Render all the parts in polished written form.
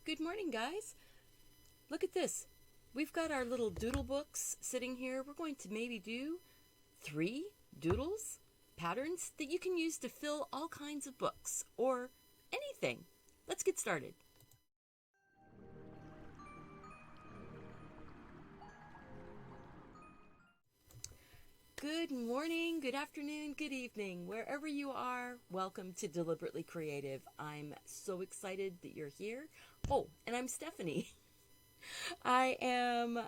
Good morning, guys. Look at this. We've got our little doodle books sitting here. We're going to maybe do 3 doodles, patterns that you can use to fill all kinds of books or anything. Let's get started. Good morning, good afternoon, good evening. Wherever you are, welcome to Deliberately Creative. I'm so excited that you're here. Oh, and I'm Stephanie. I am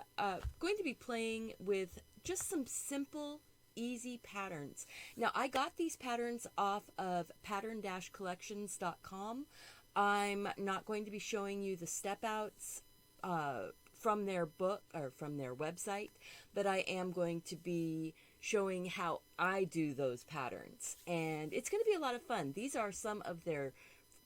going to be playing with just some simple, easy patterns. Now, I got these patterns off of pattern-collections.com. I'm not going to be showing you the step outs from their book or from their website, but I am going to be showing how I do those patterns. And it's going to be a lot of fun. These are some of their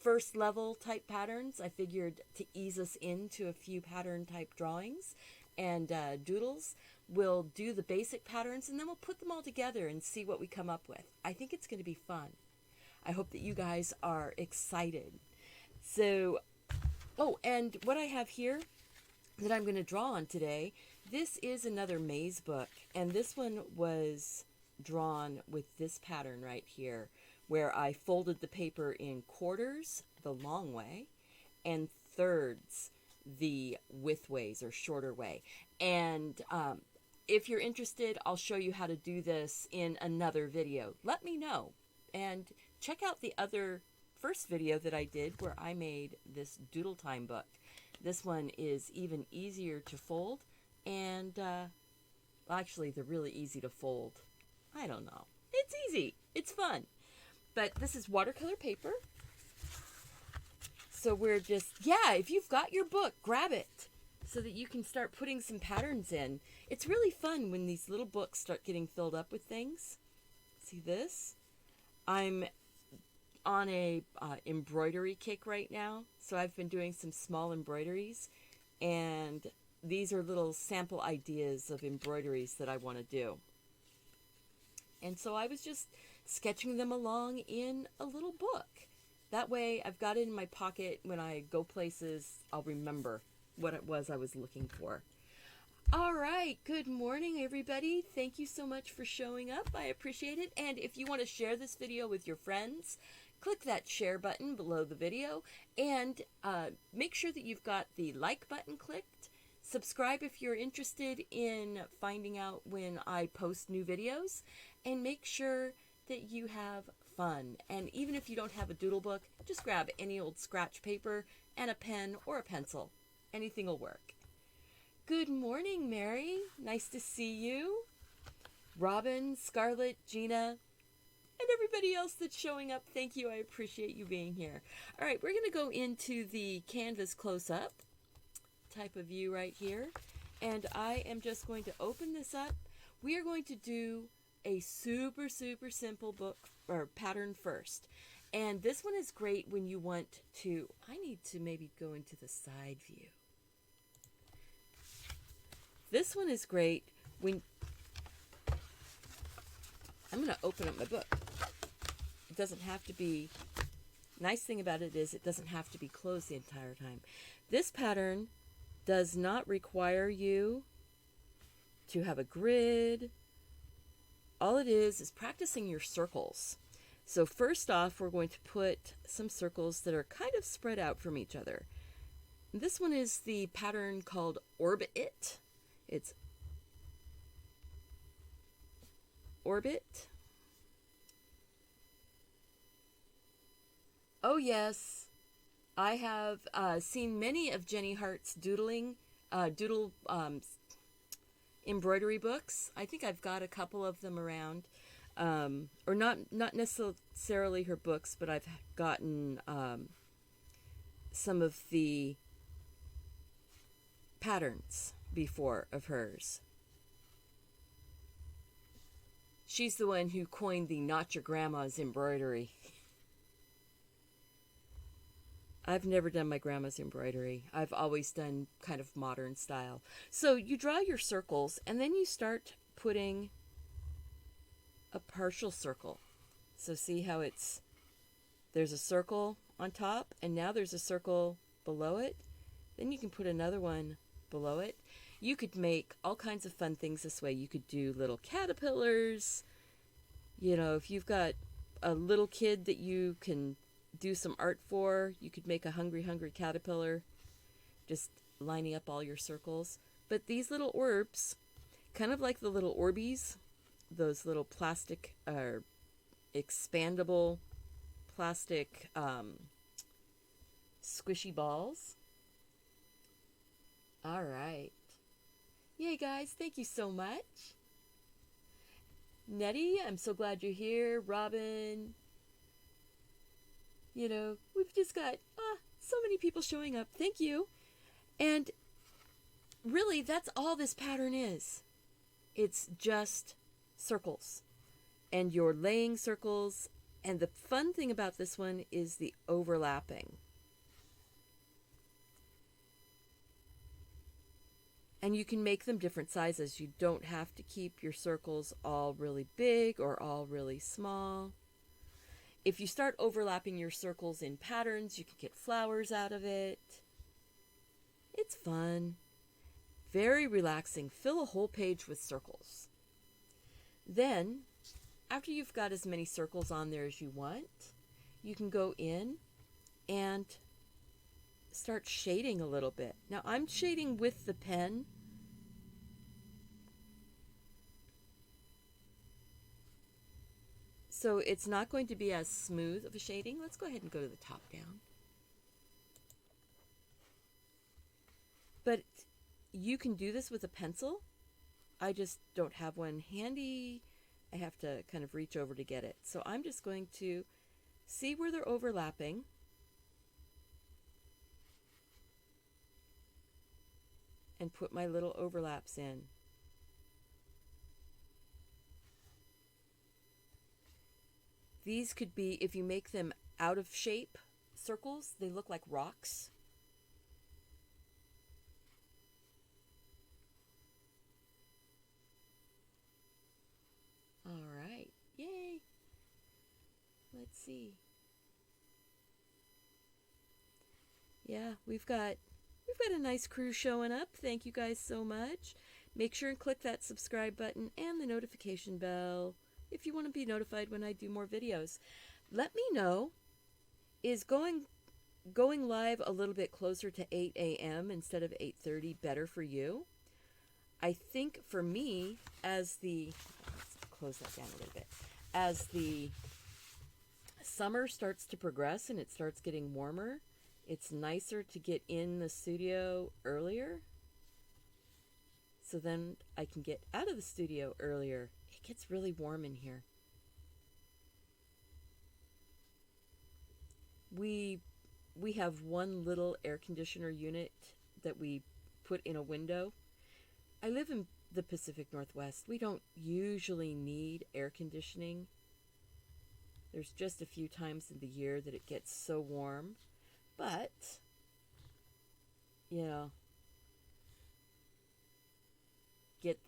first level type patterns. I figured to ease us into a few pattern type drawings and doodles. We'll do the basic patterns and then we'll put them all together and see what we come up with. I think it's going to be fun. I hope that you guys are excited. So, oh, and what I have here that I'm going to draw on today, this is another maze book, and this one was drawn with this pattern right here, where I folded the paper in quarters, the long way, and thirds, the width ways or shorter way. And if you're interested, I'll show you how to do this in another video. Let me know. And check out the other first video that I did where I made this doodle time book. This one is even easier to fold, and actually they're really easy to fold. I don't know. It's easy. It's fun. But this is watercolor paper. So we're just, if you've got your book, grab it so that you can start putting some patterns in. It's really fun when these little books start getting filled up with things. See this? I'm on a embroidery kick right now, so I've been doing some small embroideries, and these are little sample ideas of embroideries that I want to do. And so I was just sketching them along in a little book. That way I've got it in my pocket. When I go places, I'll remember what it was I was looking for. All right, good morning, everybody. Thank you so much for showing up. I appreciate it. And if you want to share this video with your friends, click that share button below the video, and make sure that you've got the like button clicked. Subscribe if you're interested in finding out when I post new videos, and make sure that you have fun. And even if you don't have a doodle book, just grab any old scratch paper and a pen or a pencil. Anything will work. Good morning, Mary. Nice to see you. Robin, Scarlett, Gina, and everybody else that's showing up, thank you. I appreciate you being here. All right, we're going to go into the canvas close-up type of view right here. And I am just going to open this up. We are going to do a super, super simple book or pattern first. And this one is great when you want to, I need to maybe go into the side view. This one is great when, I'm going to open up my book. It doesn't have to be, nice thing about it is it doesn't have to be closed the entire time. This pattern does not require you to have a grid. All it is practicing your circles. So first off, we're going to put some circles that are kind of spread out from each other. This one is the pattern called Orbit. It's Orbit. Oh yes, I have seen many of Jenny Hart's doodle embroidery books. I think I've got a couple of them around, or not necessarily her books, but I've gotten some of the patterns before of hers. She's the one who coined the not your grandma's embroidery. I've never done my grandma's embroidery. I've always done kind of modern style. So you draw your circles and then you start putting a partial circle. So see how there's a circle on top and now there's a circle below it. Then you can put another one below it. You could make all kinds of fun things this way. You could do little caterpillars. You know, if you've got a little kid that you can do some art for, you could make a hungry, hungry caterpillar, just lining up all your circles. But these little orbs, kind of like the little Orbeez, those little plastic or expandable plastic squishy balls. All right. Yay, guys. Thank you so much. Nettie, I'm so glad you're here. Robin. You know, we've just got so many people showing up. Thank you. And really, that's all this pattern is. It's just circles. And you're laying circles. And the fun thing about this one is the overlapping. And you can make them different sizes. You don't have to keep your circles all really big or all really small. If you start overlapping your circles in patterns, you can get flowers out of it. It's fun. Very relaxing. Fill a whole page with circles. Then, after you've got as many circles on there as you want, you can go in and start shading a little bit. Now, I'm shading with the pen. So it's not going to be as smooth of a shading. Let's go ahead and go to the top down. But you can do this with a pencil. I just don't have one handy. I have to kind of reach over to get it. So I'm just going to see where they're overlapping. And put my little overlaps in. These could be, if you make them out of shape circles, they look like rocks. All right. Yay. Let's see. Yeah, we've got a nice crew showing up. Thank you guys so much. Make sure and click that subscribe button and the notification bell if you want to be notified when I do more videos. Let me know, is going live a little bit closer to 8 a.m. instead of 8:30 better for you? I think for me, let's close that down a little bit, as the summer starts to progress and it starts getting warmer, it's nicer to get in the studio earlier. So then I can get out of the studio earlier. It gets really warm in here. We have one little air conditioner unit that we put in a window. I live in the Pacific Northwest. We don't usually need air conditioning. There's just a few times in the year that it gets so warm. But, you know, keep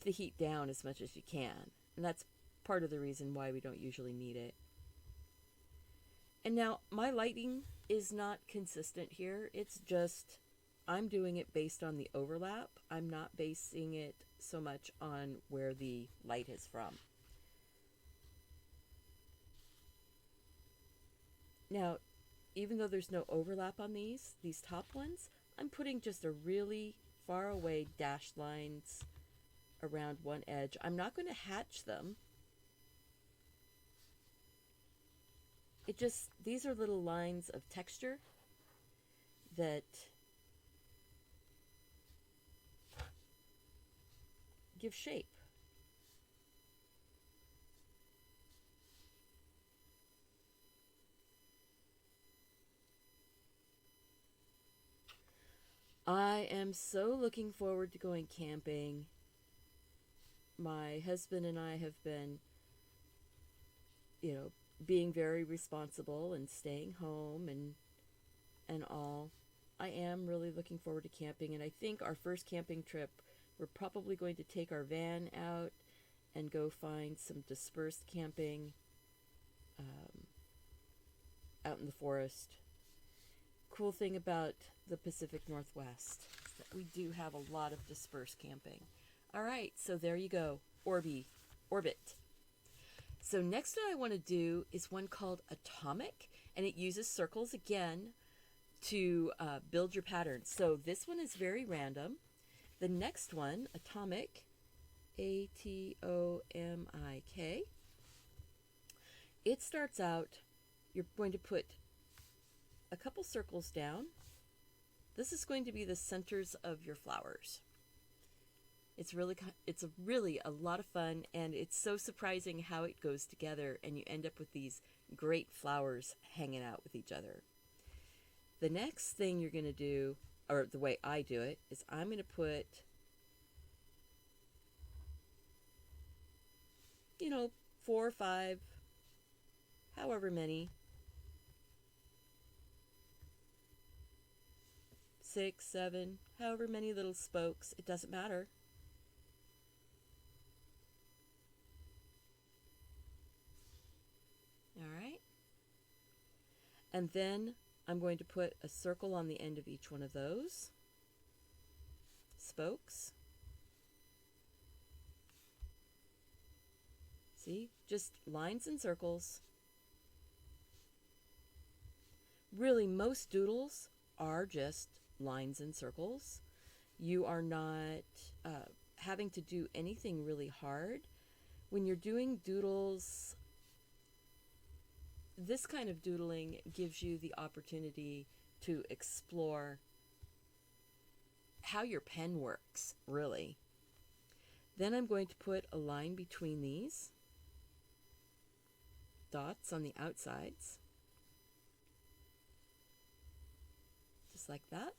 the heat down as much as you can. And that's part of the reason why we don't usually need it. And now, my lighting is not consistent here. It's just, I'm doing it based on the overlap. I'm not basing it so much on where the light is from. Now, even though there's no overlap on these top ones, I'm putting just a really far away dashed lines around one edge. I'm not going to hatch them. These are little lines of texture that give shape. I am so looking forward to going camping. My husband and I have been, being very responsible and staying home and all. I am really looking forward to camping, and I think our first camping trip, we're probably going to take our van out and go find some dispersed camping out in the forest. cool thing about the Pacific Northwest is that we do have a lot of dispersed camping. All right, so there you go, orbit. So next one I want to do is one called Atomic, and it uses circles again to build your patterns. So this one is very random. The next one, Atomic, Atomik, it starts out, you're going to put a couple circles down. This is going to be the centers of your flowers. It's really a lot of fun, and it's so surprising how it goes together, and you end up with these great flowers hanging out with each other. The next thing you're going to do, or the way I do it, is I'm going to put, 4 or 5, however many, 6, 7, however many little spokes, it doesn't matter. All right. And then I'm going to put a circle on the end of each one of those spokes. See, just lines and circles. Really, most doodles are just lines and circles. You are not having to do anything really hard. When you're doing doodles, this kind of doodling gives you the opportunity to explore how your pen works, really. Then I'm going to put a line between these dots on the outsides, just like that.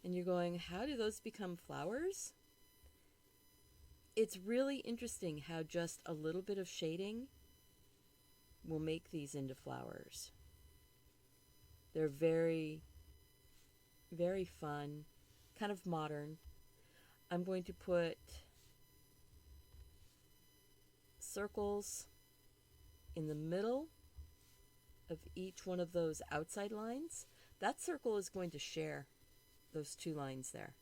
And you're going, how do those become flowers? It's really interesting how just a little bit of shading will make these into flowers. They're very, very fun, kind of modern. I'm going to put circles in the middle of each one of those outside lines. That circle is going to share those 2 lines there.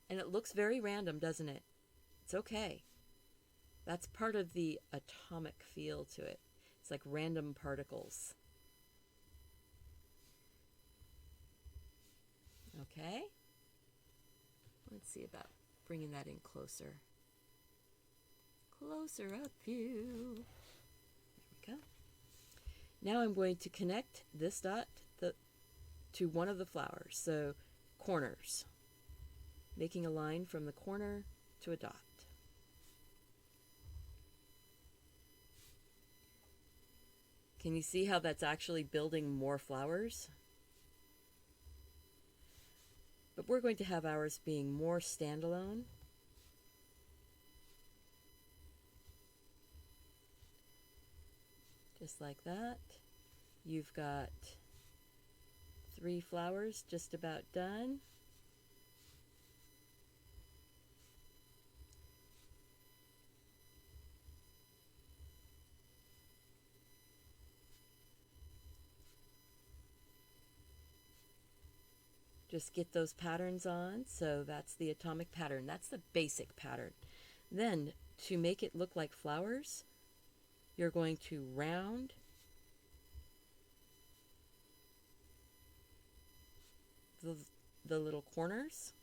And it looks very random, doesn't it? It's okay. That's part of the atomic feel to it. It's like random particles. Okay. Let's see about bringing that in closer. Closer up view. There we go. Now I'm going to connect this dot to one of the flowers. So corners. Making a line from the corner to a dot. Can you see how that's actually building more flowers? But we're going to have ours being more standalone. Just like that. You've got 3 flowers just about done. Just get those patterns on. So that's the atomic pattern. That's the basic pattern. Then to make it look like flowers, you're going to round the little corners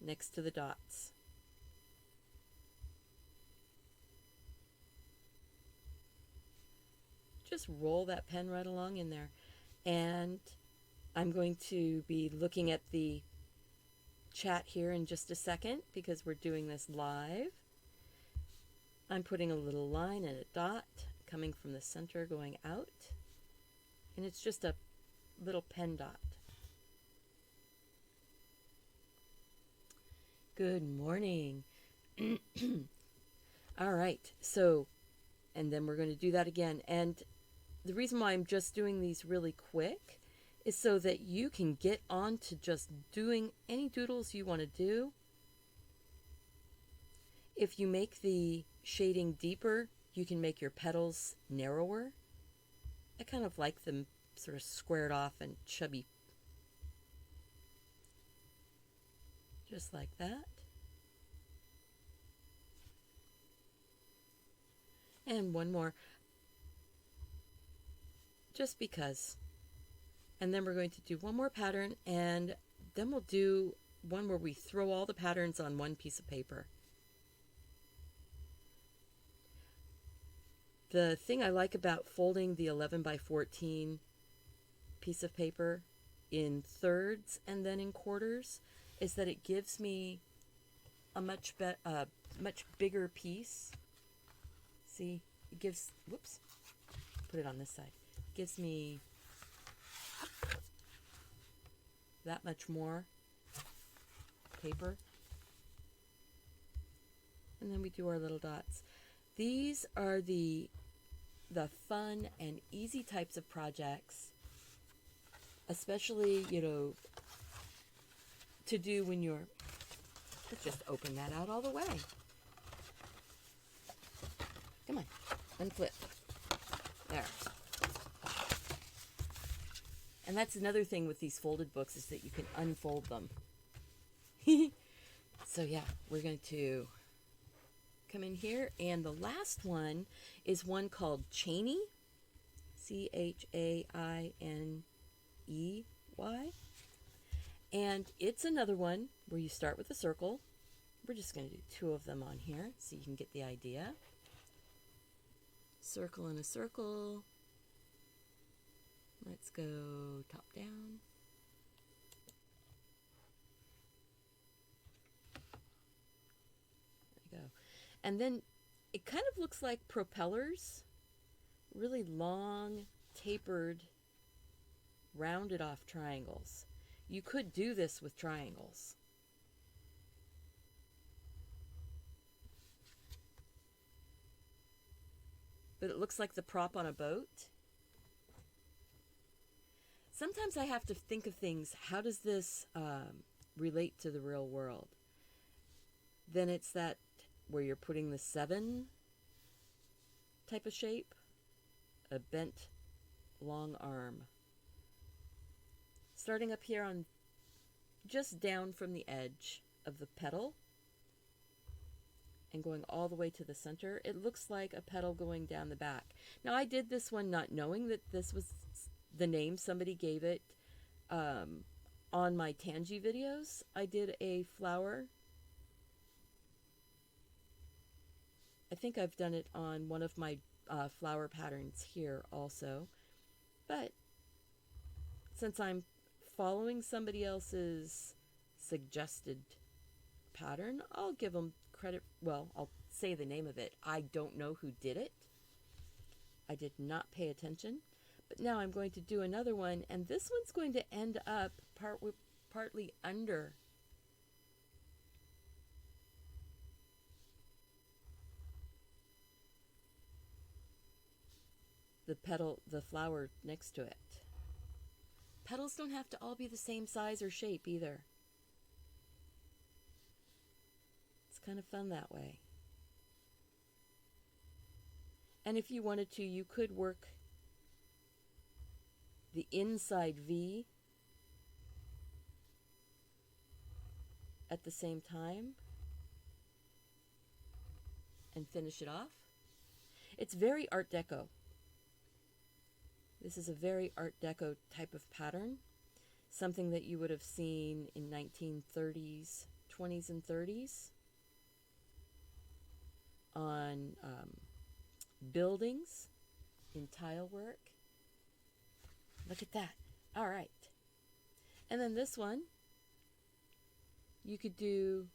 next to the dots. Just roll that pen right along in there. And I'm going to be looking at the chat here in just a second because we're doing this live. I'm putting a little line and a dot coming from the center going out. And it's just a little pen dot. Good morning. All right, so, and then we're going to do that again. And the reason why I'm just doing these really quick is so that you can get on to just doing any doodles you want to do If you make the shading deeper, you can make your petals narrower. I kind of like them sort of squared off and chubby. Just like that. And one more. Just because. And then we're going to do one more pattern, and then we'll do one where we throw all the patterns on one piece of paper. The thing I like about folding the 11 by 14 piece of paper in thirds and then in quarters is that it gives me a much bigger piece. See, it gives, whoops, put it on this side. It gives me that much more paper. And then we do our little dots. These are the fun and easy types of projects, especially, to do when you're, let's just open that out all the way. Come on, unflip. There. And that's another thing with these folded books is that you can unfold them. So yeah, we're going to come in here, and the last one is one called Chaney, Chainey, and it's another one where you start with a circle. We're just going to do 2 of them on here so you can get the idea. Circle and a circle. Let's go top down. There we go. And then it kind of looks like propellers, really long, tapered, rounded off triangles. You could do this with triangles. But it looks like the prop on a boat. Sometimes I have to think of things, how does this relate to the real world? Then it's that where you're putting the 7 type of shape, a bent long arm. Starting up here on just down from the edge of the petal and going all the way to the center, it looks like a petal going down the back. Now I did this one not knowing that this was the name somebody gave it. On my Tangy videos, I did a flower. I think I've done it on one of my flower patterns here also. But since I'm following somebody else's suggested pattern, I'll give them credit. Well, I'll say the name of it. I don't know who did it. I did not pay attention. But now I'm going to do another one, and this one's going to end up partly under the petal, the flower next to it. Petals don't have to all be the same size or shape either. It's kind of fun that way. And if you wanted to, you could work the inside V at the same time and finish it off. It's very Art Deco. This is a very Art Deco type of pattern, something that you would have seen in 1930s, 20s and 30s on buildings in tile work. Look at that. All right. And then this one, you could do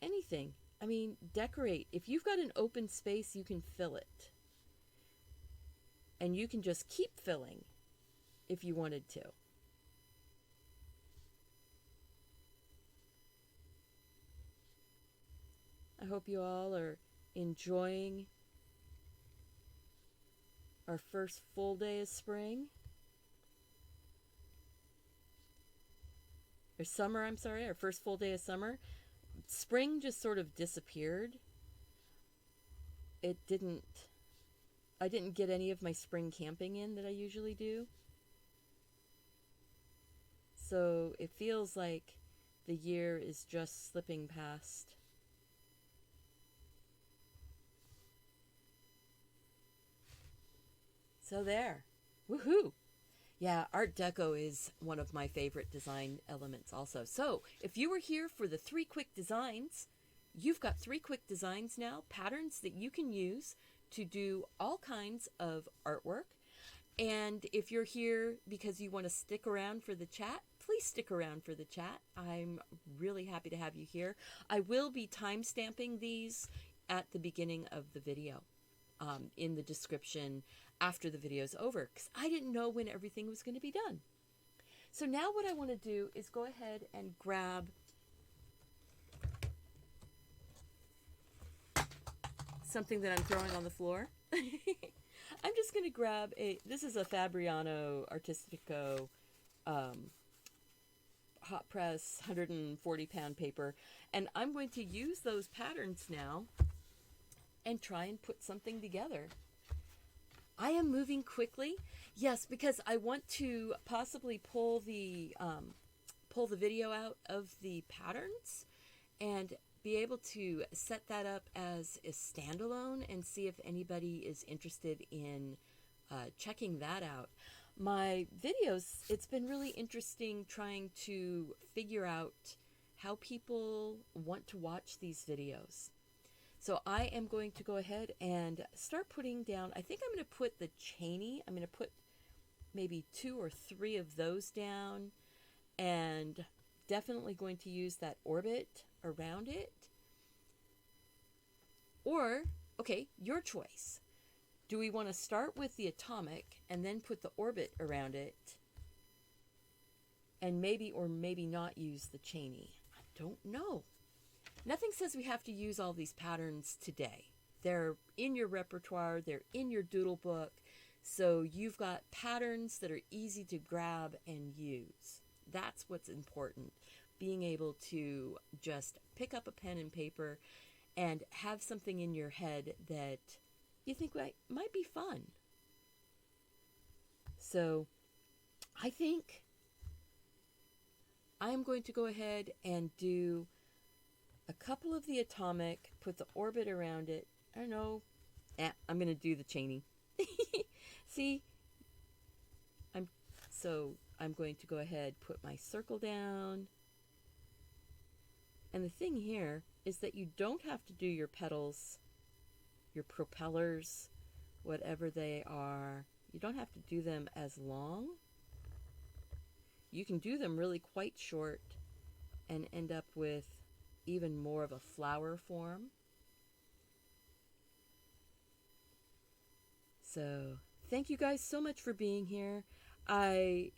anything. I mean, decorate. If you've got an open space, you can fill it. And you can just keep filling if you wanted to. I hope you all are enjoying our first full day of spring. Or summer, I'm sorry, our first full day of summer. spring just sort of disappeared. I didn't get any of my spring camping in that I usually do. So it feels like the year is just slipping past. So there. Woohoo! Yeah, Art Deco is one of my favorite design elements also. So if you were here for the 3 quick designs, you've got 3 quick designs now, patterns that you can use to do all kinds of artwork. And if you're here because you want to stick around for the chat, please stick around for the chat. I'm really happy to have you here. I will be time-stamping these at the beginning of the video, in the description after the video's over, because I didn't know when everything was going to be done. So now what I want to do is go ahead and grab something that I'm throwing on the floor. I'm just going to grab this is a Fabriano Artistico hot press 140-pound paper, and I'm going to use those patterns now and try and put something together. I am moving quickly, yes, because I want to possibly pull the video out of the patterns and be able to set that up as a standalone and see if anybody is interested in checking that out. My videos, it's been really interesting trying to figure out how people want to watch these videos. So I am going to go ahead and start putting down, I think I'm going to put the Cheney, I'm going to put maybe 2 or 3 of those down, and definitely going to use that orbit around it. Or, okay, your choice. Do we want to start with the atomic and then put the orbit around it, and maybe or maybe not use the Cheney? I don't know. Nothing says we have to use all these patterns today. They're in your repertoire, they're in your doodle book, so you've got patterns that are easy to grab and use. That's what's important, being able to just pick up a pen and paper and have something in your head that you think might be fun. So I think I'm going to go ahead and do a couple of the atomic, put the orbit around it. I don't know. I'm going to do the Cheney. See? I'm going to go ahead, put my circle down. And the thing here is that you don't have to do your petals, your propellers, whatever they are. You don't have to do them as long. You can do them really quite short and end up with even more of a flower form. So thank you guys so much for being here. I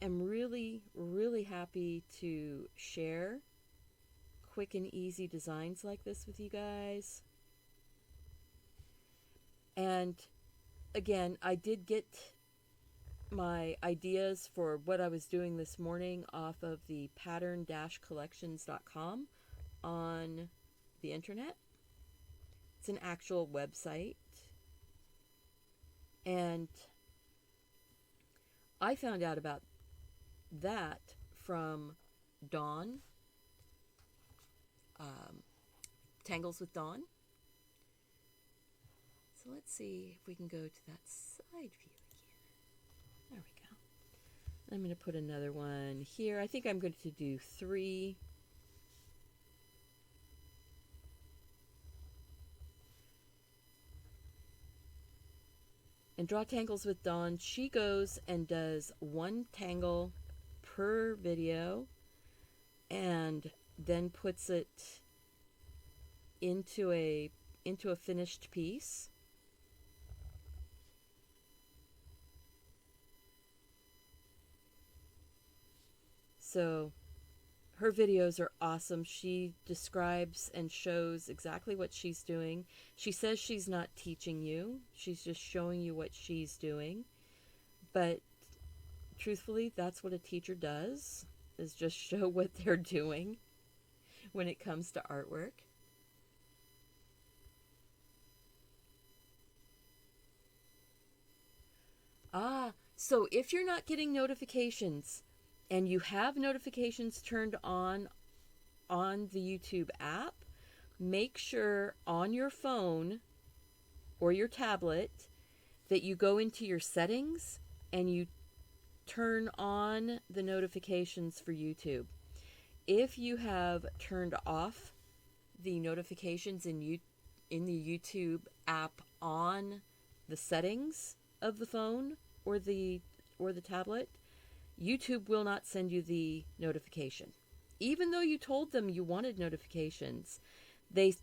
am really, really happy to share quick and easy designs like this with you guys. And again, I did get my ideas for what I was doing this morning off of the pattern-collections.com on the internet. It's an actual website. And I found out about that from Dawn, Tangles with Dawn. So let's see if we can go to that side view again. There we go. I'm going to put another one here. I think I'm going to do 3. And Draw Tangles with Dawn, she goes and does 1 tangle per video and then puts it into a finished piece. So her videos are awesome. She describes and shows exactly what she's doing. She says she's not teaching you. She's just showing you what she's doing. But truthfully, that's what a teacher does. is just show what they're doing when it comes to artwork. So if you're not getting notifications and you have notifications turned on the YouTube app, make sure on your phone or your tablet that you go into your settings and you turn on the notifications for YouTube. If you have turned off the notifications in the YouTube app on the settings of the phone or the tablet, YouTube will not send you the notification. Even though you told them you wanted notifications, they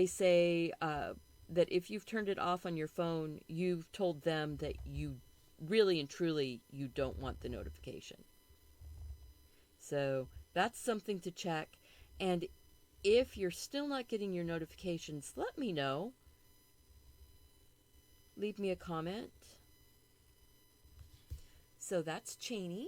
say that if you've turned it off on your phone, you've told them that you really and truly you don't want the notification. So that's something to check. And if you're still not getting your notifications, let me know. Leave me a comment. So that's Cheney.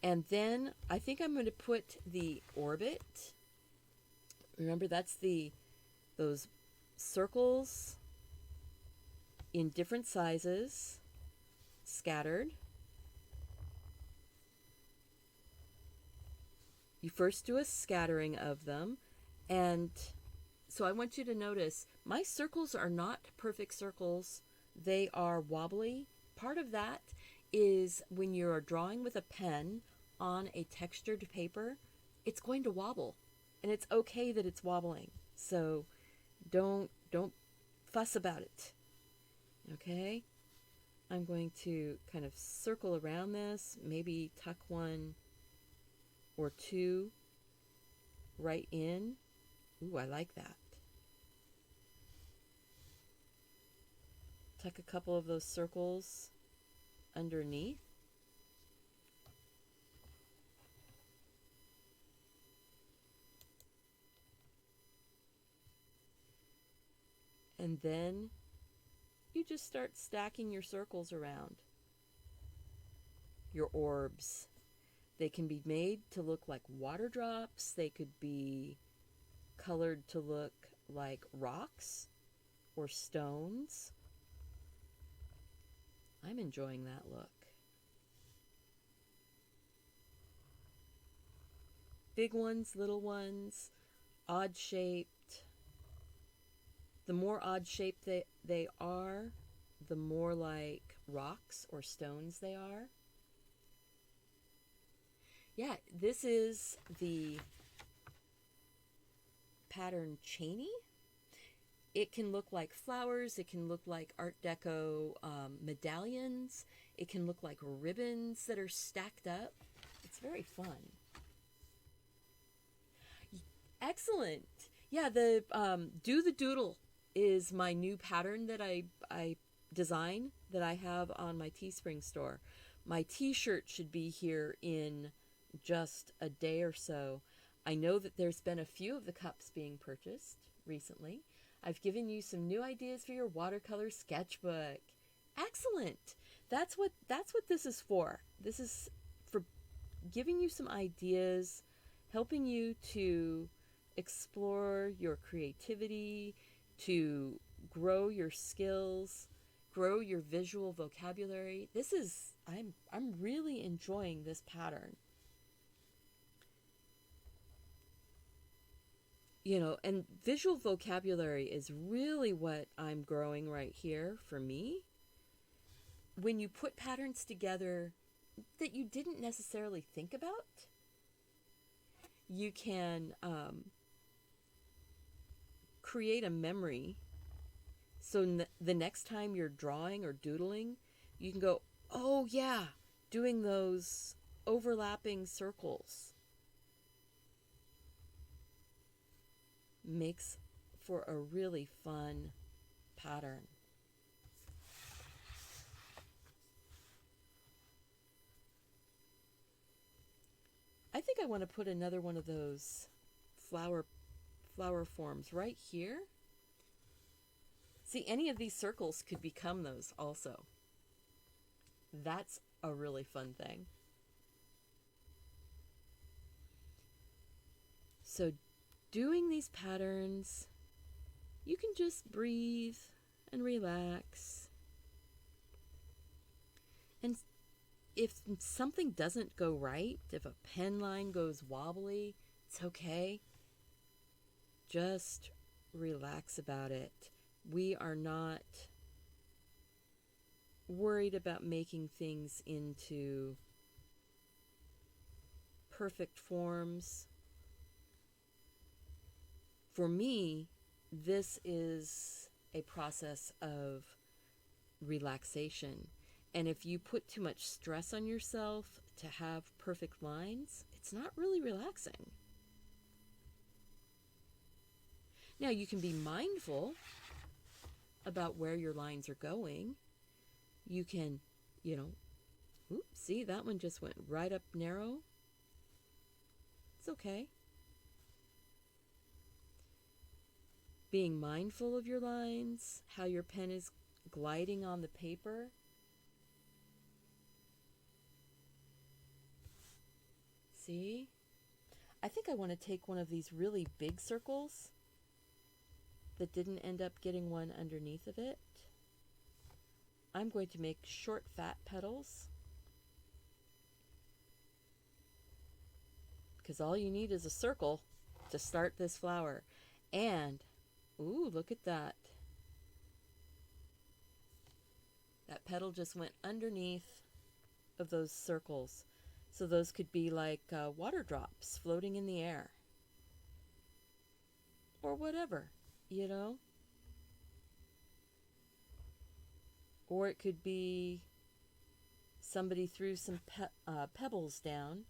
And then I think I'm going to put the orbit. Remember, that's those circles in different sizes, scattered. You first do a scattering of them, and so I want you to notice my circles are not perfect circles. They are wobbly. Part of that is when you're drawing with a pen on a textured paper, it's going to wobble, and it's okay that it's wobbling. So don't fuss about it. Okay? I'm going to kind of circle around this, maybe tuck one or two right in. Ooh, I like that. Tuck a couple of those circles underneath. And then you just start stacking your circles around. Your orbs. They can be made to look like water drops. They could be colored to look like rocks or stones. I'm enjoying that look. Big ones, little ones, odd shaped. The more odd shaped they are, the more like rocks or stones they are. Yeah, this is the pattern Cheney. It can look like flowers. It can look like Art Deco medallions. It can look like ribbons that are stacked up. It's very fun. Excellent. Yeah, the Do the Doodle is my new pattern that I design that I have on my Teespring store. My t-shirt should be here in just a day or so. I know that there's been a few of the cups being purchased recently. I've given you some new ideas for your watercolor sketchbook. Excellent. That's what this is for. This is for giving you some ideas, helping you to explore your creativity, to grow your skills, grow your visual vocabulary. I'm really enjoying this pattern. You know, and visual vocabulary is really what I'm growing right here for me. When you put patterns together that you didn't necessarily think about, you can create a memory. So the next time you're drawing or doodling, you can go, oh yeah, doing those overlapping circles makes for a really fun pattern. I think I want to put another one of those flower forms right here. See, any of these circles could become those also. That's a really fun thing. So doing these patterns, you can just breathe and relax. And if something doesn't go right, if a pen line goes wobbly, it's okay. Just relax about it. We are not worried about making things into perfect forms. For me, this is a process of relaxation. And if you put too much stress on yourself to have perfect lines, it's not really relaxing. Now, you can be mindful about where your lines are going. You can, oops, see, that one just went right up narrow. It's okay. Being mindful of your lines, how your pen is gliding on the paper. See? I think I want to take one of these really big circles that didn't end up getting one underneath of it. I'm going to make short, fat petals. Because all you need is a circle to start this flower. And, ooh, look at that. That petal just went underneath of those circles. So those could be like water drops floating in the air. Or whatever, Or it could be somebody threw some pebbles down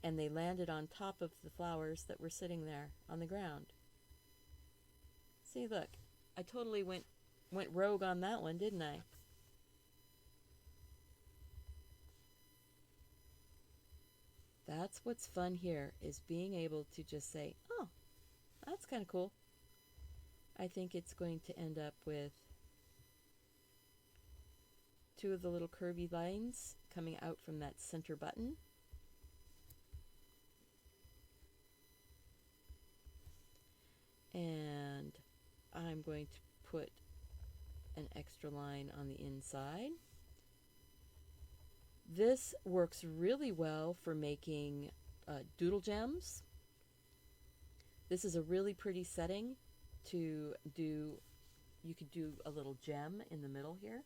and they landed on top of the flowers that were sitting there on the ground. See, look, I totally went rogue on that one, didn't I? That's what's fun here, is being able to just say, oh, that's kind of cool. I think it's going to end up with two of the little curvy lines coming out from that center button. And I'm going to put an extra line on the inside. This works really well for making doodle gems. This is a really pretty setting to do. You could do a little gem in the middle here.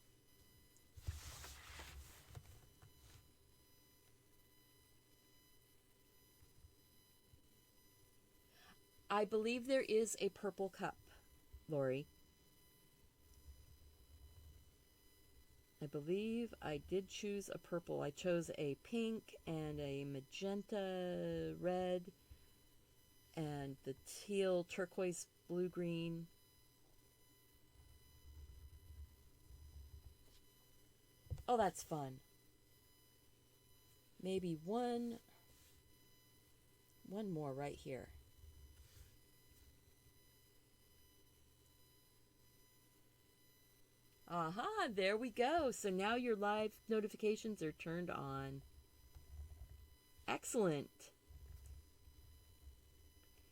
I believe there is a purple cup, Lori. I believe I did choose a purple. I chose a pink and a magenta red and the teal, turquoise, blue, green. Oh, that's fun. Maybe one more right here. Aha, there we go. So now your live notifications are turned on. Excellent.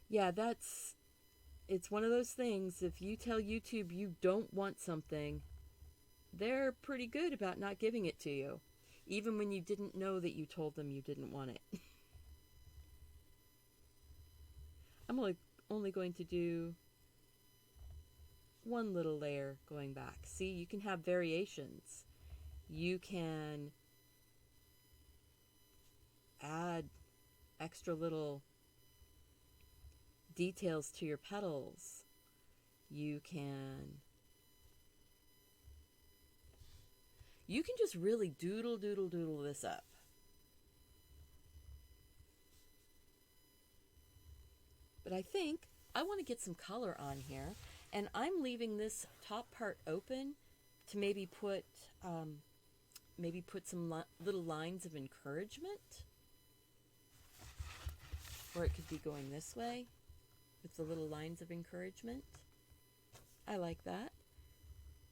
Yeah, it's one of those things. If you tell YouTube you don't want something, they're pretty good about not giving it to you, even when you didn't know that you told them you didn't want it. I'm only going to do one little layer going back. See, you can have variations. You can add extra little details to your petals. You can just really doodle this up. But I think I want to get some color on here, and I'm leaving this top part open to maybe put some little lines of encouragement. Or it could be going this way with the little lines of encouragement. I like that.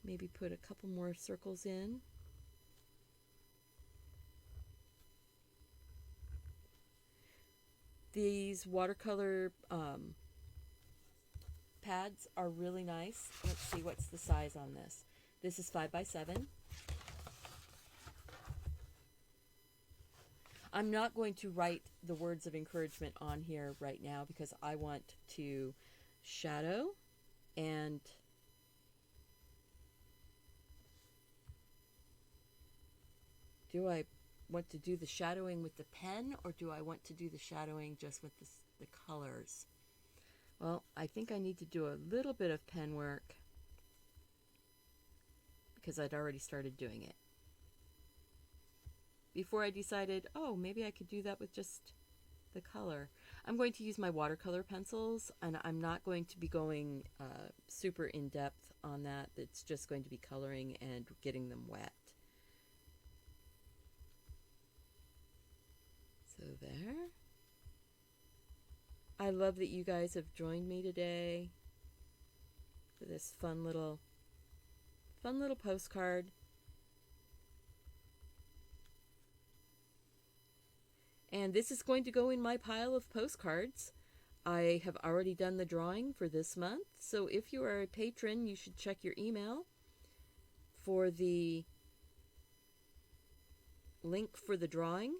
Maybe put a couple more circles in. These watercolor pads are really nice. Let's see, what's the size on this? This is 5x7. I'm not going to write the words of encouragement on here right now because I want to shadow and do I want to do the shadowing with the pen, or do I want to do the shadowing just with the colors? Well, I think I need to do a little bit of pen work because I'd already started doing it before I decided, oh, maybe I could do that with just the color. I'm going to use my watercolor pencils, and I'm not going to be going super in-depth on that. It's just going to be coloring and getting them wet. So there. I love that you guys have joined me today for this fun little postcard. And this is going to go in my pile of postcards. I have already done the drawing for this month, so if you are a patron, you should check your email for the link for the drawing.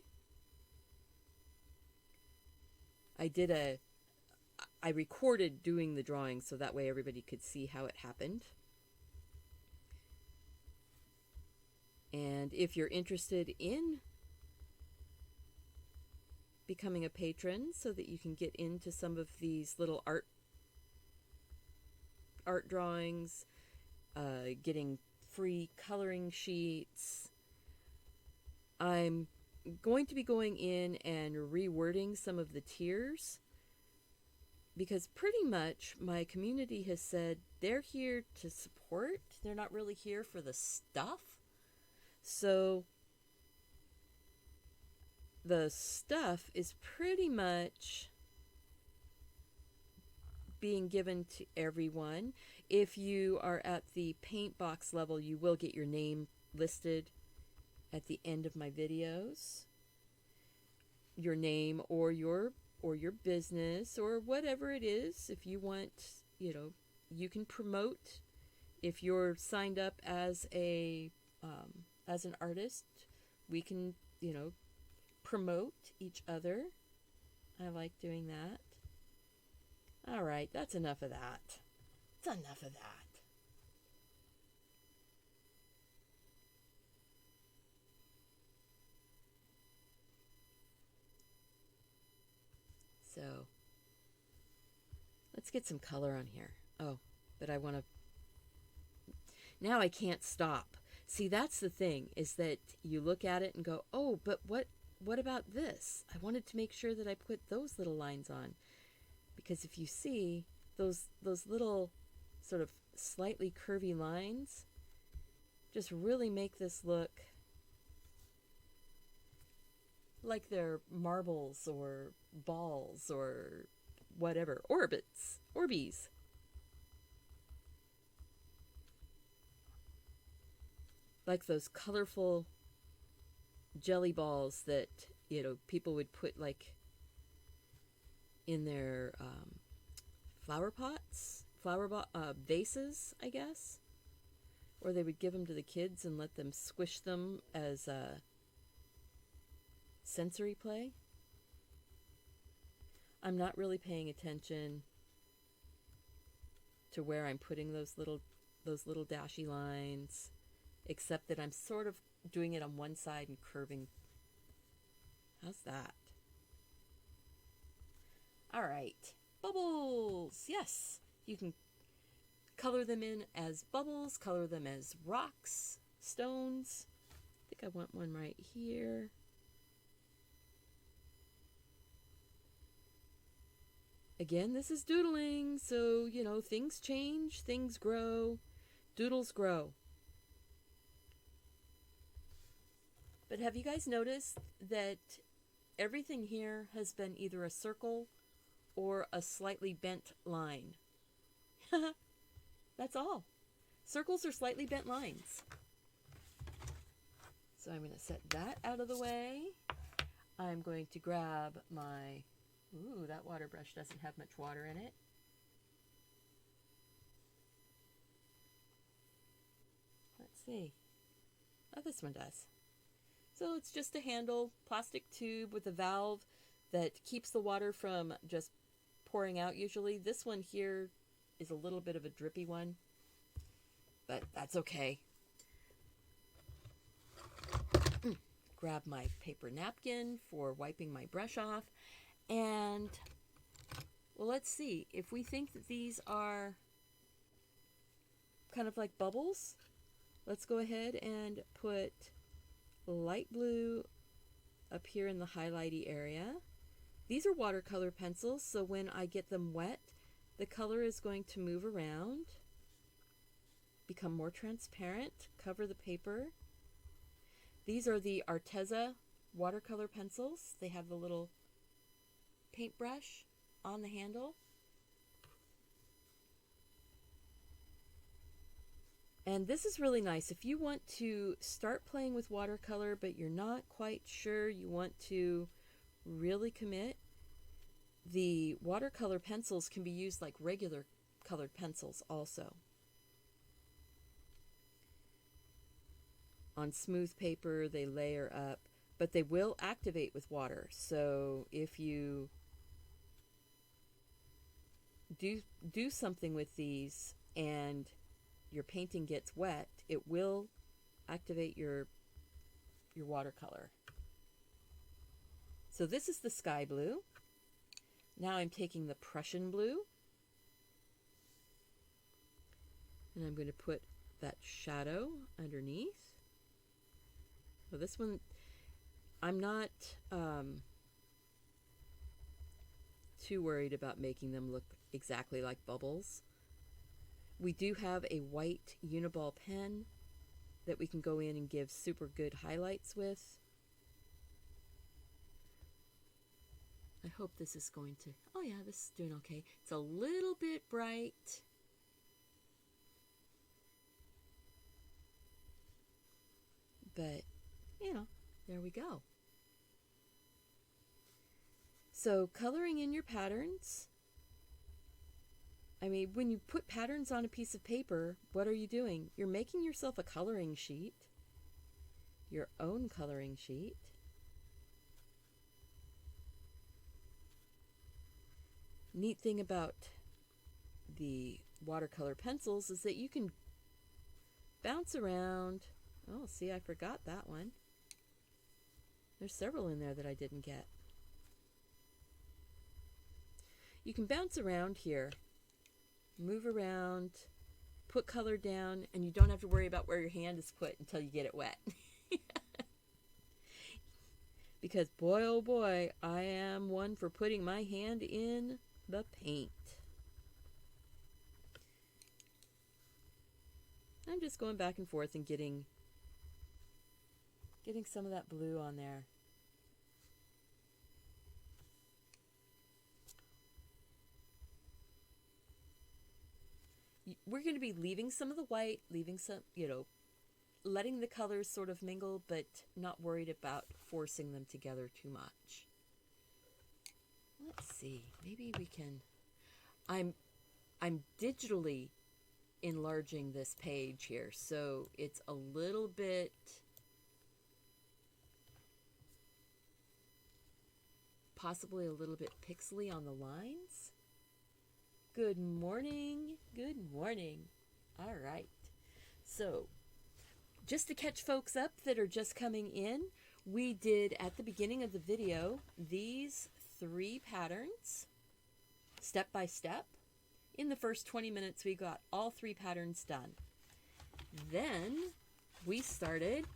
I recorded doing the drawing so that way everybody could see how it happened. And if you're interested in becoming a patron so that you can get into some of these little art drawings, getting free coloring sheets, I'm going to be going in and rewording some of the tiers because pretty much my community has said they're here to support. They're not really here for the stuff. So the stuff is pretty much being given to everyone. If you are at the paint box level, you will get your name listed at the end of my videos. Your name or your business or whatever it is. If you want, you can promote. If you're signed up as an artist, we can, promote each other. I like doing that. All right, that's enough of that. That's enough of that. So, let's get some color on here. Oh, but I want to... Now I can't stop. See, that's the thing, is that you look at it and go, oh, but what about this? I wanted to make sure that I put those little lines on. Because if you see, those little sort of slightly curvy lines just really make this look like they're marbles or balls or whatever. Orbeez. Like those colorful jelly balls that, people would put like in their flower pots, vases, I guess. Or they would give them to the kids and let them squish them as sensory play. I'm not really paying attention to where I'm putting those little dashy lines, except that I'm sort of doing it on one side and curving. How's that? All right, bubbles. Yes, you can color them in as bubbles, color them as rocks, stones. I think I want one right here. Again, this is doodling, so, things change, things grow, doodles grow. But have you guys noticed that everything here has been either a circle or a slightly bent line? That's all. Circles are slightly bent lines. So I'm going to set that out of the way. I'm going to grab my Ooh, that water brush doesn't have much water in it. Let's see. Oh, this one does. So it's just a handle, plastic tube with a valve that keeps the water from just pouring out usually. This one here is a little bit of a drippy one, but that's okay. Grab my paper napkin for wiping my brush off, and well, let's see if we think that these are kind of like bubbles. Let's go ahead and put light blue up here in the highlighty area. These are watercolor pencils, so when I get them wet, the color is going to move around, become more transparent, cover the paper. These are the Arteza watercolor pencils. They have the little paintbrush on the handle. And this is really nice. If you want to start playing with watercolor, but you're not quite sure you want to really commit, the watercolor pencils can be used like regular colored pencils also. On smooth paper, they layer up, but they will activate with water. So if you do something with these and your painting gets wet, it will activate your watercolor. So this is the sky blue. Now I'm taking the Prussian blue, and I'm going to put that shadow underneath. So this one, I'm not too worried about making them look exactly like bubbles. We do have a white Uniball pen that we can go in and give super good highlights with. I hope this is going to, oh yeah, this is doing okay. It's a little bit bright. But, you know, there we go. So coloring in your patterns. I mean, when you put patterns on a piece of paper, what are you doing? You're making yourself a coloring sheet, your own coloring sheet. Neat thing about the watercolor pencils is that you can bounce around. Oh, see, I forgot that one. There's several in there that I didn't get. You can bounce around here, move around, put color down, and you don't have to worry about where your hand is put until you get it wet. Because boy, oh boy, I am one for putting my hand in the paint. I'm just going back and forth and getting some of that blue on there. We're going to be leaving some of the white, leaving some, letting the colors sort of mingle, but not worried about forcing them together too much. Let's see, maybe we can, I'm digitally enlarging this page here, so it's a little bit possibly a little bit pixely on the lines. Good morning. Good morning. All right. So, just to catch folks up that are just coming in, we did at the beginning of the video these 3 patterns step by step. In the first 20 minutes, we got all 3 patterns done. Then we started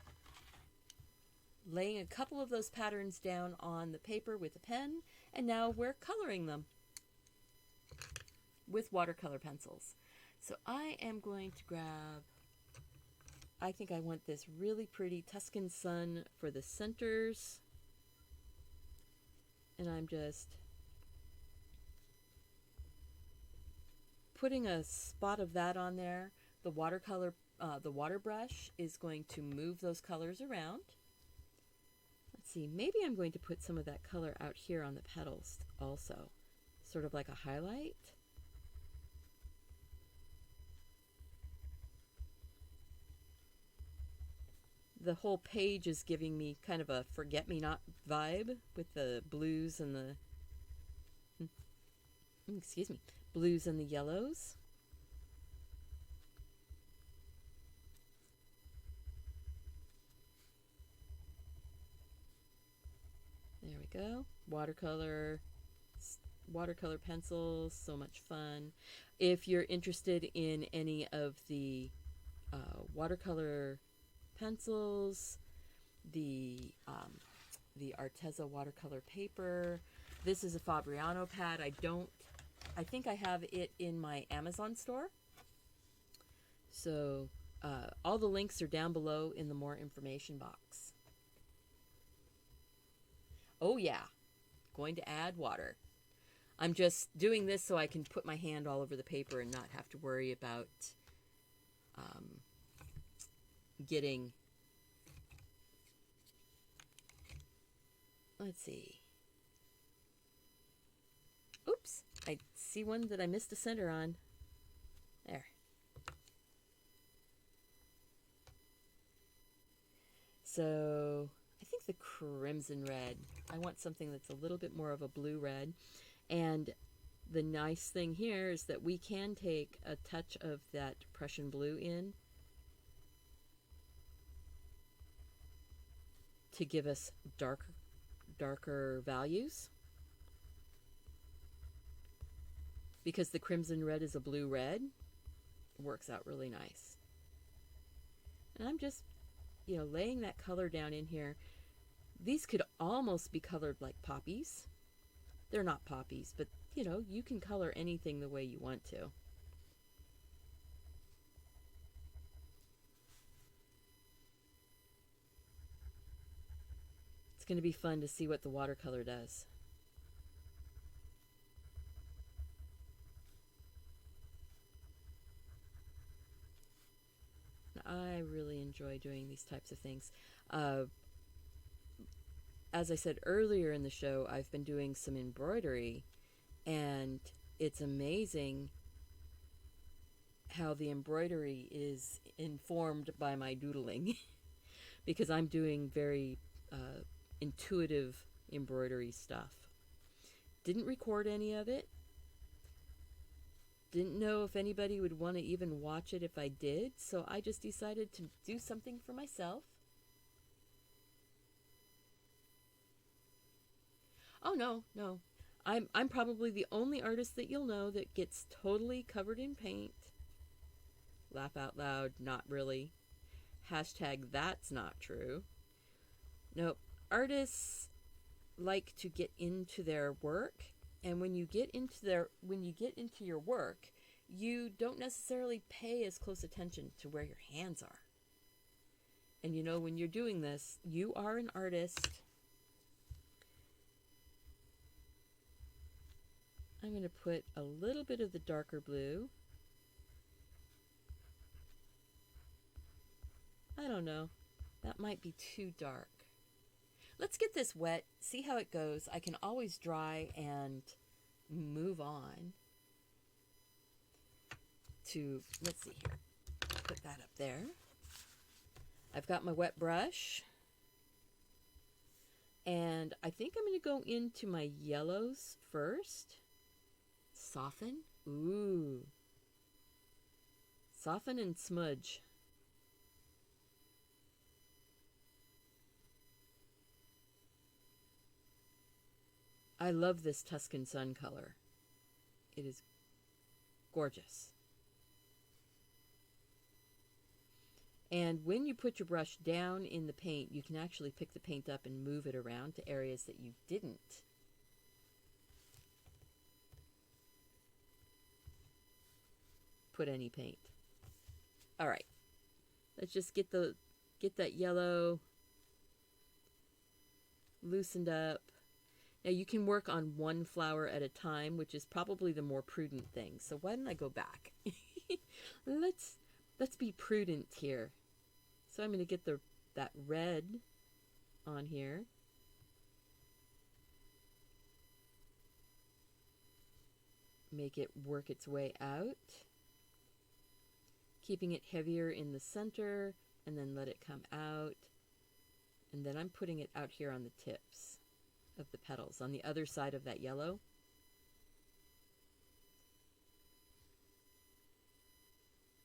laying a couple of those patterns down on the paper with a pen, and now we're coloring them with watercolor pencils. So I am going to grab, I think I want this really pretty Tuscan sun for the centers, and I'm just putting a spot of that on there. The watercolor, the water brush is going to move those colors around. Let's see, maybe I'm going to put some of that color out here on the petals also, sort of like a highlight. The whole page is giving me kind of a forget-me-not vibe with the blues and the, excuse me, blues and the yellows. There we go. Watercolor pencils, so much fun. If you're interested in any of the watercolor pencils, the Arteza watercolor paper, this is a Fabriano pad. I think I have it in my Amazon store. So all the links are down below in the more information box. Oh yeah, going to add water. I'm just doing this so I can put my hand all over the paper and not have to worry about getting, let's see. Oops, I see one that I missed a center on. There. So I think the crimson red, I want something that's a little bit more of a blue red. And the nice thing here is that we can take a touch of that Prussian blue in to give us darker values. Because the crimson red is a blue red, it works out really nice. And I'm just, laying that color down in here. These could almost be colored like poppies. They're not poppies, but you can color anything the way you want to. It's going to be fun to see what the watercolor does. I really enjoy doing these types of things. As I said earlier in the show, I've been doing some embroidery, and it's amazing how the embroidery is informed by my doodling because I'm doing very intuitive embroidery stuff. Didn't record any of it. Didn't know if anybody would want to even watch it if I did, so I just decided to do something for myself. Oh, no. I'm probably the only artist that you'll know that gets totally covered in paint. Laugh out loud, not really. Hashtag that's not true. No, artists like to get into their work, and when you get into your work, you don't necessarily pay as close attention to where your hands are. And when you're doing this, you are an artist. I'm going to put a little bit of the darker blue. I don't know. That might be too dark. Let's get this wet, see how it goes. I can always dry and move on to, let's see here. Put that up there. I've got my wet brush. And I think I'm going to go into my yellows first. Soften. Ooh. Soften and smudge. I love this Tuscan Sun color. It is gorgeous. And when you put your brush down in the paint, you can actually pick the paint up and move it around to areas that you didn't. Put any paint. All right. Let's just get that yellow loosened up. Now you can work on one flower at a time, which is probably the more prudent thing. So why don't I go back? Let's be prudent here. So I'm going to get that red on here. make it work its way out, keeping it heavier in the center, and then let it come out. And then I'm putting it out here on the tips of the petals, on the other side of that yellow.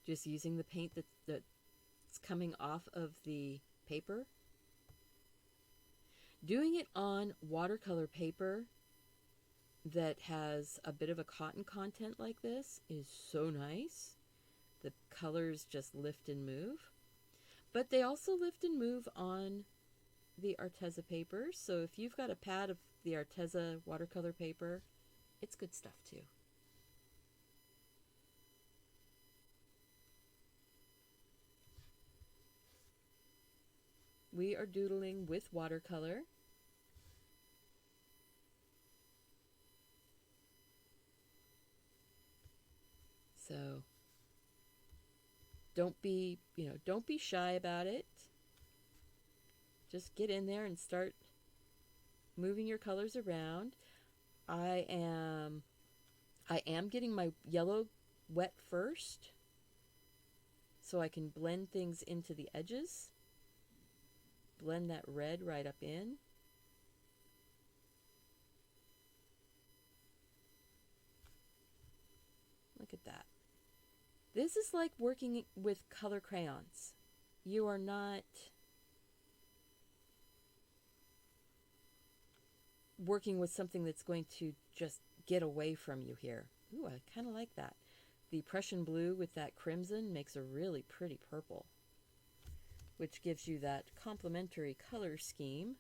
Just using the paint that's coming off of the paper. Doing it on watercolor paper that has a bit of a cotton content like this is so nice. The colors just lift and move. But they also lift and move on the Arteza paper. So if you've got a pad of the Arteza watercolor paper, it's good stuff too. We are doodling with watercolor. So don't be shy about it. Just get in there and start moving your colors around. I am getting my yellow wet first so I can blend things into the edges. Blend that red right up in. Look at that. This is like working with color crayons. You are not working with something that's going to just get away from you here. Ooh, I kind of like that. The Prussian blue with that crimson makes a really pretty purple, which gives you that complementary color scheme.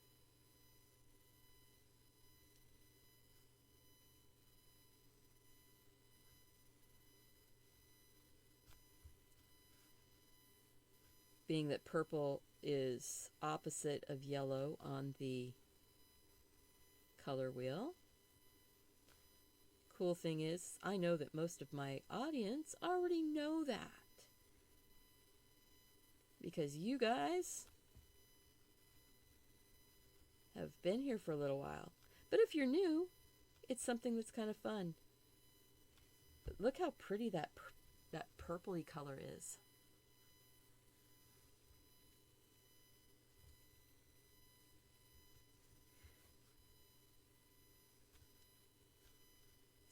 Being that purple is opposite of yellow on the color wheel. Cool thing is, I know that most of my audience already know that, because you guys have been here for a little while. But if you're new, it's something that's kind of fun. But look how pretty that purpley color is.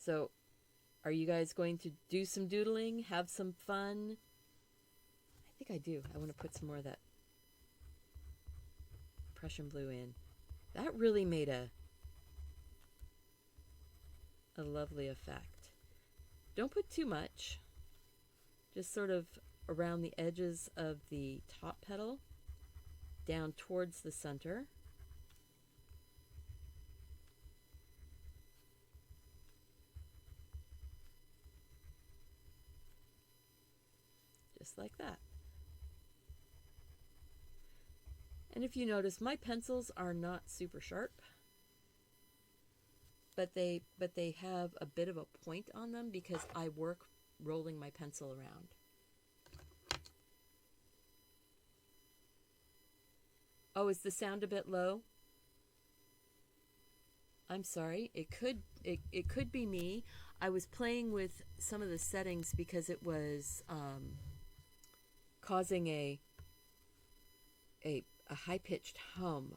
So, are you guys going to do some doodling, have some fun? I think I do. I want to put some more of that Prussian blue in. That really made a lovely effect. Don't put too much. Just sort of around the edges of the top petal, down towards the center. Just like that. And if you notice, my pencils are not super sharp, but they have a bit of a point on them because I work rolling my pencil around. Oh, is the sound a bit low? I'm sorry. It could be me. I was playing with some of the settings because it was causing a high-pitched hum.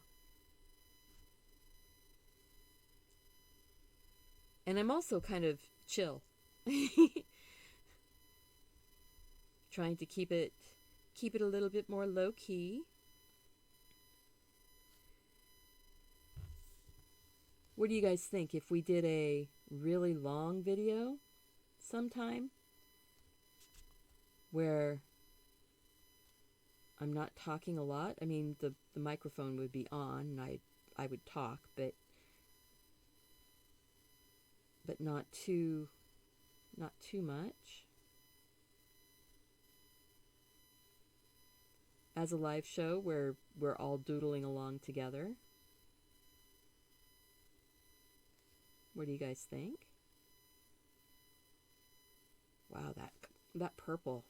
And I'm also kind of chill. Trying to keep it a little bit more low-key. What do you guys think if we did a really long video sometime where I'm not talking a lot? I mean, the microphone would be on and I would talk, but not too much. As a live show where we're all doodling along together. What do you guys think? Wow, that purple.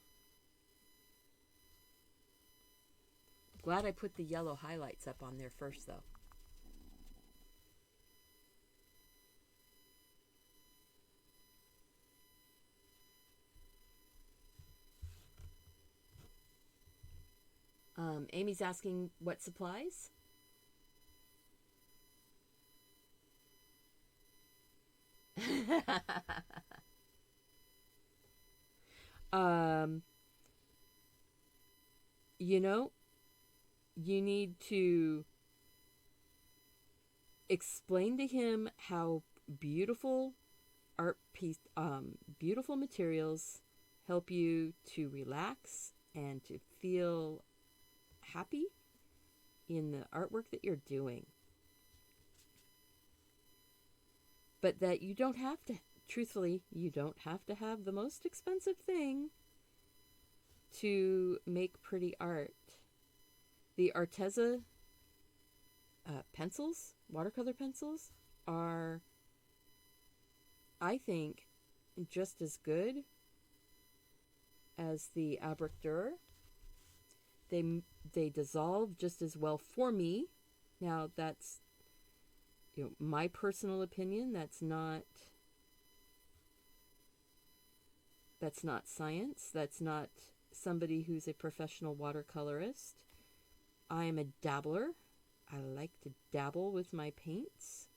Glad I put the yellow highlights up on there first, though. Amy's asking what supplies? um, you know, you need to explain to him how beautiful beautiful materials help you to relax and to feel happy in the artwork that you're doing. But that you don't have to, truthfully, you don't have to have the most expensive thing to make pretty art. The Arteza pencils, watercolor pencils, are, I think, just as good as the Abric Dur. They dissolve just as well for me. Now that's, you know, my personal opinion. That's not science. That's not somebody who's a professional watercolorist. I am a dabbler. I like to dabble with my paints.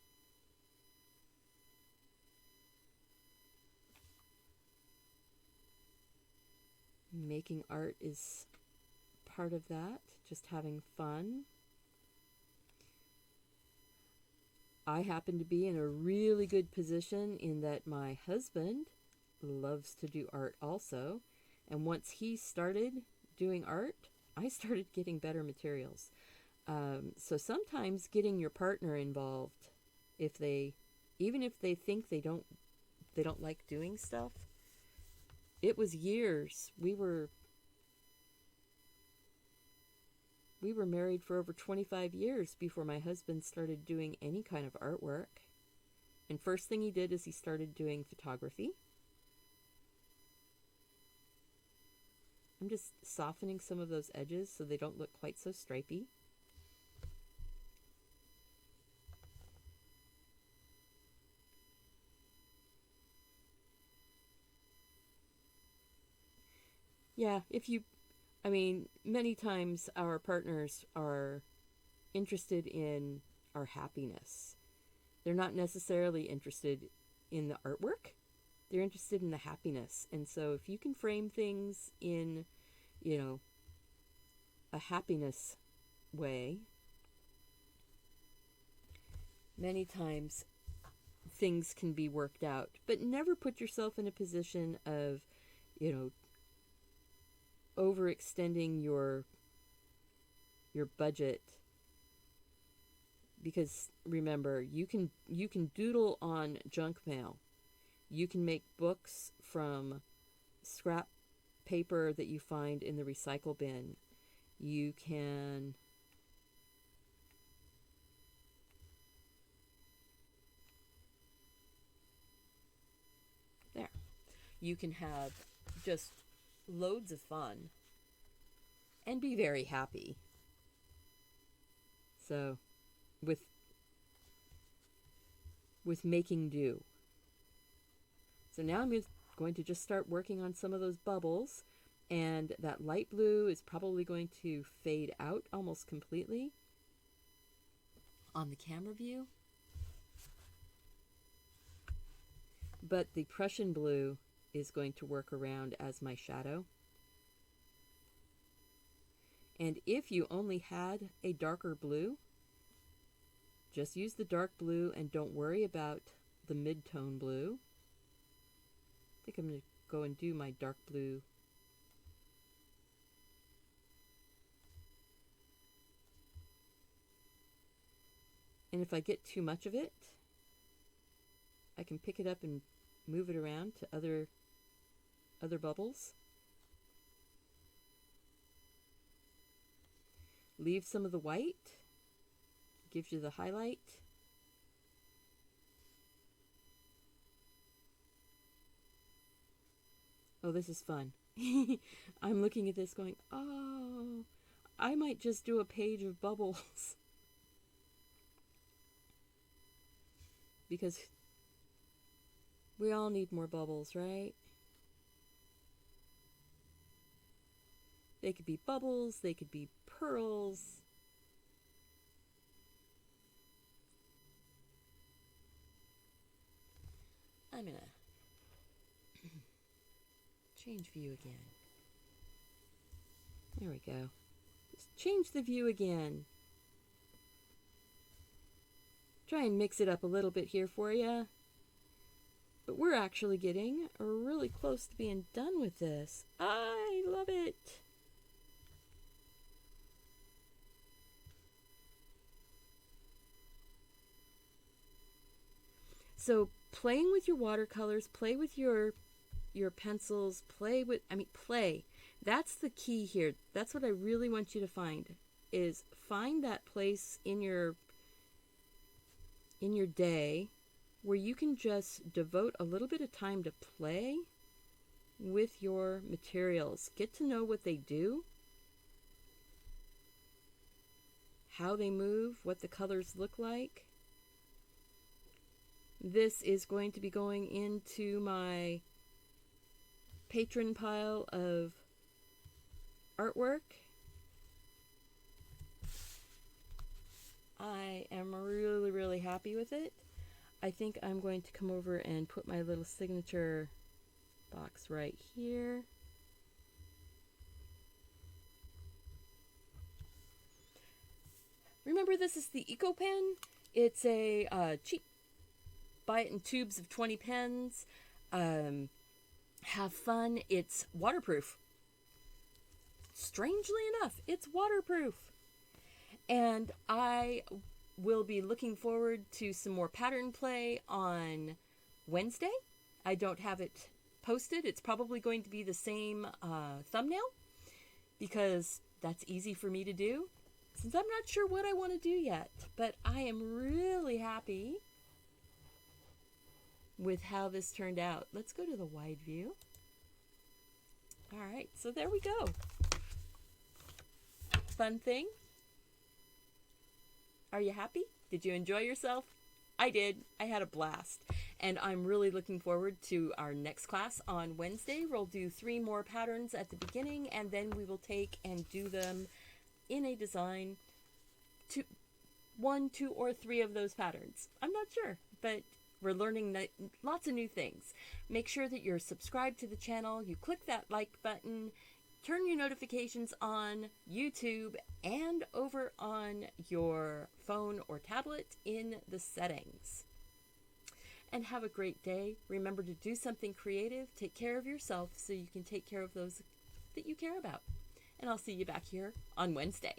Making art is part of that, just having fun. I happen to be in a really good position in that my husband loves to do art also. And once he started doing art, I started getting better materials. So sometimes getting your partner involved, even if they think they don't like doing stuff. It was years. We were married for over 25 years before my husband started doing any kind of artwork. And first thing he did is he started doing photography. I'm just softening some of those edges so they don't look quite so stripy. Yeah, many times our partners are interested in our happiness. They're not necessarily interested in the artwork. They're interested in the happiness. And so if you can frame things in, a happiness way, many times things can be worked out. But never put yourself in a position of, overextending your budget, because remember, you can doodle on junk mail. You can make books from scrap paper that you find in the recycle bin. You can have just loads of fun and be very happy. So with making do. So now I'm going to just start working on some of those bubbles, and that light blue is probably going to fade out almost completely on the camera view. But the Prussian blue is going to work around as my shadow. And if you only had a darker blue, just use the dark blue and don't worry about the mid-tone blue. I think I'm going to go and do my dark blue. And if I get too much of it, I can pick it up and move it around to other bubbles. Leave some of the white, gives you the highlight. Oh, this is fun. I'm looking at this going, oh, I might just do a page of bubbles. Because we all need more bubbles, right? They could be bubbles, they could be pearls. I'm gonna change view again. There we go. Just change the view again. Try and mix it up a little bit here for you. But we're actually getting really close to being done with this. I love it. So playing with your watercolors, play with your pencils, play. That's the key here. That's what I really want you to find, is find that place in your day where you can just devote a little bit of time to play with your materials. Get to know what they do, how they move, what the colors look like. This is going to be going into my patron pile of artwork. I am really, really happy with it. I think I'm going to come over and put my little signature box right here. Remember, this is the Eco Pen. It's a cheap, buy it in tubes of 20 pens. Have fun. It's waterproof. Strangely enough, it's waterproof. And I will be looking forward to some more pattern play on Wednesday. I don't have it posted. It's probably going to be the same thumbnail because that's easy for me to do, since I'm not sure what I want to do yet. But I am really happy with how this turned out. Let's go to the wide view. All right, so there we go. Fun thing. Are you happy? Did you enjoy yourself? I did. I had a blast. And I'm really looking forward to our next class on Wednesday. We'll do 3 more patterns at the beginning, and then we will take and do them in a design. 1, 2, or 3 of those patterns. I'm not sure, but we're learning lots of new things. Make sure that you're subscribed to the channel. You click that like button. Turn your notifications on YouTube and over on your phone or tablet in the settings. And have a great day. Remember to do something creative. Take care of yourself so you can take care of those that you care about. And I'll see you back here on Wednesday.